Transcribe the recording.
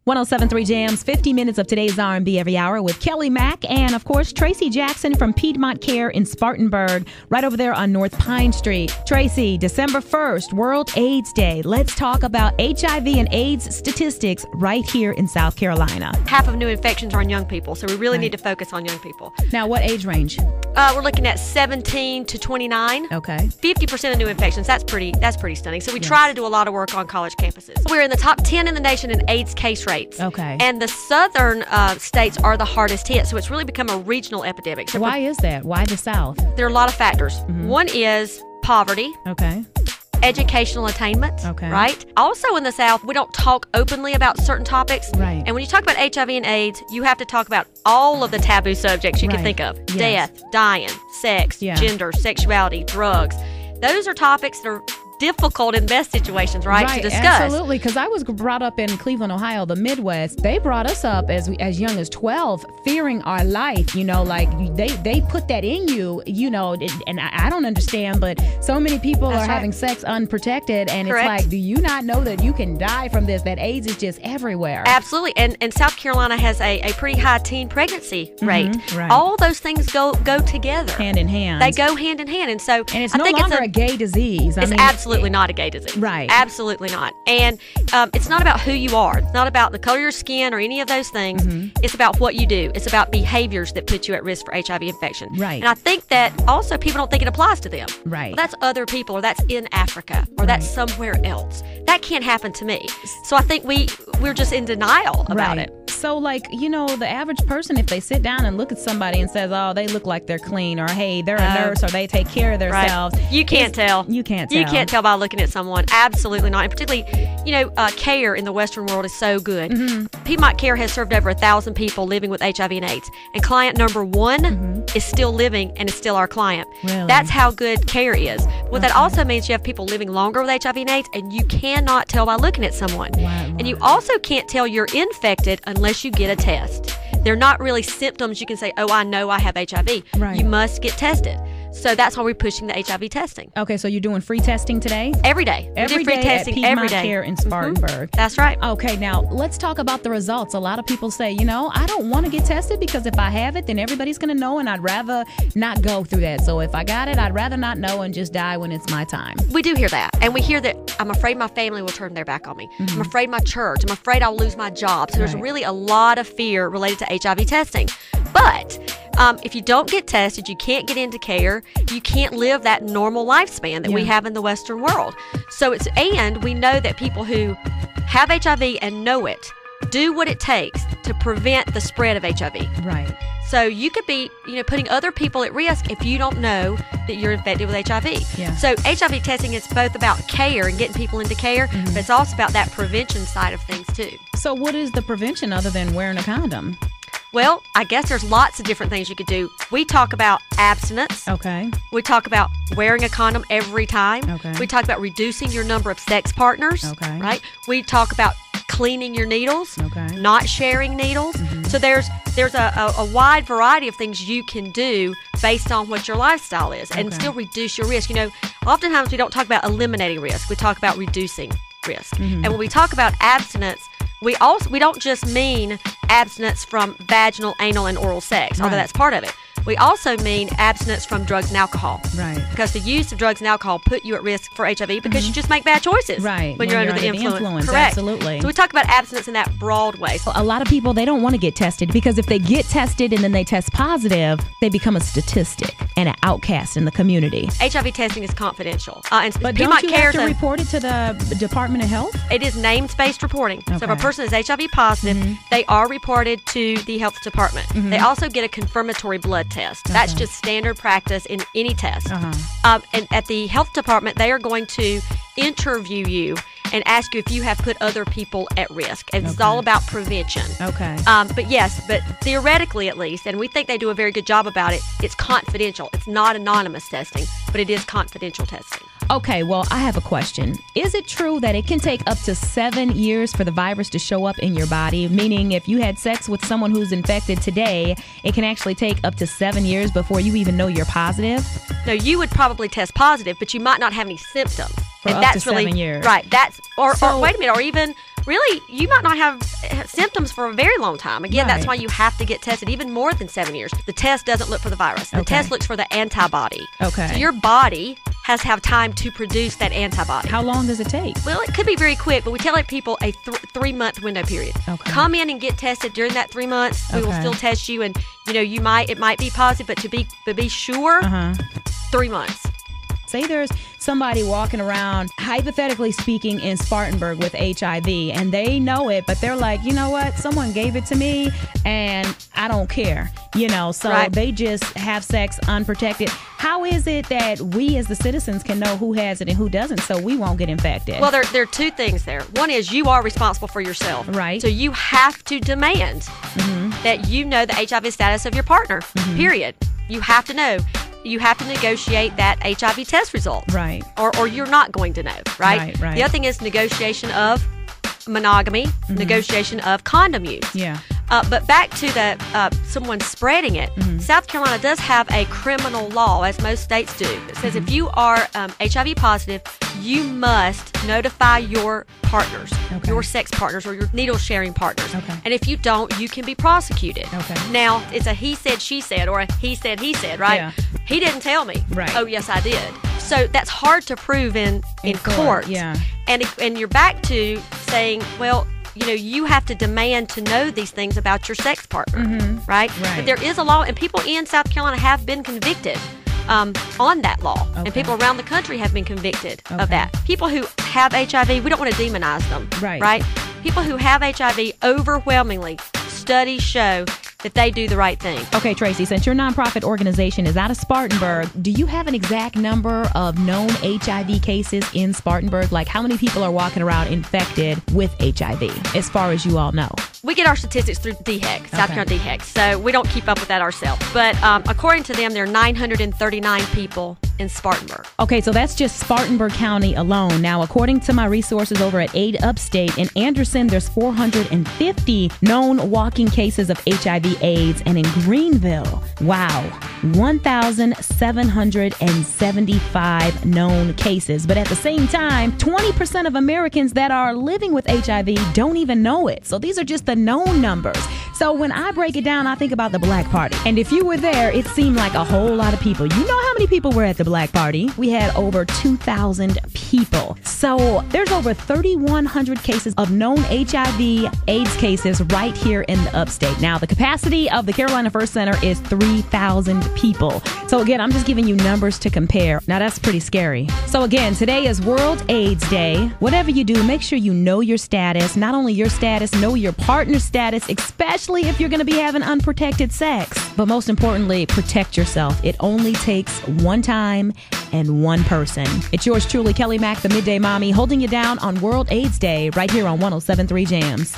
107.3 Jams, 50 minutes of today's R&B every hour with Kelly Mack and, of course, Tracy Jackson from Piedmont Care in Spartanburg, right over there on North Pine Street. Tracy, December 1st, World AIDS Day. Let's talk about HIV and AIDS statistics right here in South Carolina. Half of new infections are in young people, so we really need to focus on young people. Now, what age range? We're looking at 17 to 29. Okay. 50% of new infections. That's pretty stunning. So we try to do a lot of work on college campuses. We're in the top 10 in the nation in AIDS case rates. Okay. And the southern states are the hardest hit, so it's really become a regional epidemic. So why is that? Why the South? There are a lot of factors. One is poverty. Okay. Educational attainment, right? Also in the South, we don't talk openly about certain topics. Right. And when you talk about HIV and AIDS, you have to talk about all of the taboo subjects you can think of. Yes. Death, dying, sex, gender, sexuality, drugs. Those are topics that are difficult in best situations, right, to discuss. Absolutely, because I was brought up in Cleveland, Ohio, the Midwest. They brought us up as young as 12, fearing our life. You know, like they put that in you. You know, and I don't understand, but so many people are having sex unprotected, and it's like, do you not know that you can die from this? That AIDS is just everywhere. Absolutely, and South Carolina has a pretty high teen pregnancy rate. Right. All those things go together, hand in hand. They go hand in hand, and so it's no longer a gay disease. It's absolutely not a gay disease. Right. Absolutely not. And it's not about who you are. It's not about the color of your skin or any of those things. It's about what you do. It's about behaviors that put you at risk for HIV infection. Right. And I think that also people don't think it applies to them. Right. Well, that's other people, or that's in Africa, or that's somewhere else. That can't happen to me. So I think we're just in denial about it. So, like, you know, the average person, if they sit down and look at somebody and says, oh, they look like they're clean, or hey, they're a nurse, or they take care of themselves. You can't tell. You can't tell. You can't tell by looking at someone. Absolutely not. And particularly, you know, care in the Western world is so good. Piedmont Care has served over 1,000 people living with HIV and AIDS. And client number one is still living and is still our client. Really? That's how good care is. What that also means, you have people living longer with HIV and AIDS, and you cannot tell by looking at someone. And you also can't tell you're infected unless you get a test. They're not really symptoms you can say, oh, I know I have HIV. Right. You must get tested. So that's why we're pushing the HIV testing. Okay, so you're doing free testing today? Every day. Every day at Piedmont Care in Spartanburg. That's right. Okay, now let's talk about the results. A lot of people say, you know, I don't want to get tested because if I have it, then everybody's going to know, and I'd rather not go through that. So if I got it, I'd rather not know and just die when it's my time. We do hear that. And we hear that I'm afraid my family will turn their back on me. I'm afraid my church. I'm afraid I'll lose my job. So there's really a lot of fear related to HIV testing. But if you don't get tested, you can't get into care. You can't live that normal lifespan that we have in the Western world. So and we know that people who have HIV and know it do what it takes to prevent the spread of HIV. Right. So you could be, you know, putting other people at risk if you don't know that you're infected with HIV. Yeah. So HIV testing is both about care and getting people into care, but it's also about that prevention side of things too. So what is the prevention other than wearing a condom? Well, I guess there's lots of different things you could do. We talk about abstinence. Okay. We talk about wearing a condom every time. Okay. We talk about reducing your number of sex partners. Okay. Right? We talk about cleaning your needles. Okay. Not sharing needles. So there's a wide variety of things you can do based on what your lifestyle is and still reduce your risk. You know, oftentimes we don't talk about eliminating risk. We talk about reducing risk. And when we talk about abstinence, we don't just mean abstinence from vaginal, anal, and oral sex, although that's part of it. We also mean abstinence from drugs and alcohol. Right. Because the use of drugs and alcohol put you at risk for HIV because you just make bad choices. Right. When you're under the influence. Correct. Absolutely. So we talk about abstinence in that broad way. A lot of people, they don't want to get tested because if they get tested and then they test positive, they become a statistic and an outcast in the community. HIV testing is confidential. But don't you have to report it to the Department of Health? It is names-based reporting. So if a person is HIV positive, they are reported to the health department. They also get a confirmatory blood test. That's just standard practice in any test. And at the health department, they are going to interview you and ask you if you have put other people at risk. And it's all about prevention. Okay. But theoretically at least, and we think they do a very good job about it, it's confidential. It's not anonymous testing, but it is confidential testing. Okay, well, I have a question. Is it true that it can take up to 7 years for the virus to show up in your body? Meaning if you had sex with someone who's infected today, it can actually take up to 7 years before you even know you're positive? No, you would probably test positive, but you might not have any symptoms. For up to 7 years. Right. Or wait a minute, or even really, you might not have symptoms for a very long time. Again, that's why you have to get tested even more than 7 years. The test doesn't look for the virus. The test looks for the antibody. Okay. So your body has to have time to produce that antibody. How long does it take? Well, it could be very quick, but we tell people a 3-month window period. Okay. Come in and get tested during that 3 months. We will still test you, and it might be positive, but to be sure, 3 months. Say there's somebody walking around, hypothetically speaking, in Spartanburg with HIV, and they know it, but they're like, you know what? Someone gave it to me, and I don't care. So they just have sex unprotected. How is it that we as the citizens can know who has it and who doesn't, so we won't get infected? Well, there are two things there. One is you are responsible for yourself. Right. So you have to demand that you know the HIV status of your partner, period. You have to know. You have to negotiate that HIV test result. Right. Or you're not going to know, right? Right. The other thing is negotiation of monogamy, negotiation of condom use. Yeah. But back to the someone spreading it, South Carolina does have a criminal law, as most states do. It says if you are HIV positive, you must notify your partners, your sex partners, or your needle sharing partners. Okay. And if you don't, you can be prosecuted. Okay. Now, it's a he said, she said, or a he said, right? Yeah. He didn't tell me. Right. Oh, yes, I did. So that's hard to prove in court. Yeah. And you're back to saying, well, you have to demand to know these things about your sex partner, right? But there is a law, and people in South Carolina have been convicted on that law, and people around the country have been convicted of that. People who have HIV, we don't want to demonize them, right? People who have HIV, overwhelmingly, studies show that they do the right thing. Okay, Tracy, since your nonprofit organization is out of Spartanburg, do you have an exact number of known HIV cases in Spartanburg? Like how many people are walking around infected with HIV, as far as you all know? We get our statistics through DHEC, South Carolina DHEC, so we don't keep up with that ourselves. But according to them, there are 939 people in Spartanburg. Okay, so that's just Spartanburg County alone. Now, according to my resources over at Aid Upstate, in Anderson, there's 450 known walking cases of HIV/AIDS, and in Greenville, wow, 1,775 known cases. But at the same time, 20% of Americans that are living with HIV don't even know it. So these are just the known numbers. So when I break it down, I think about the Black Party. And if you were there, it seemed like a whole lot of people. You know how many people were at the Black Party? We had over 2,000 people. So there's over 3,100 cases of known HIV/AIDS cases right here in the upstate. Now, the capacity of the Carolina First Center is 3,000 people. So again, I'm just giving you numbers to compare. Now, that's pretty scary. So again, today is World AIDS Day. Whatever you do, make sure you know your status. Not only your status, know your partner's status, especially if you're going to be having unprotected sex. But most importantly, protect yourself. It only takes one time and one person. It's yours truly, Kelly Mack, the Midday Mommy, holding you down on World AIDS Day right here on 107.3 Jams.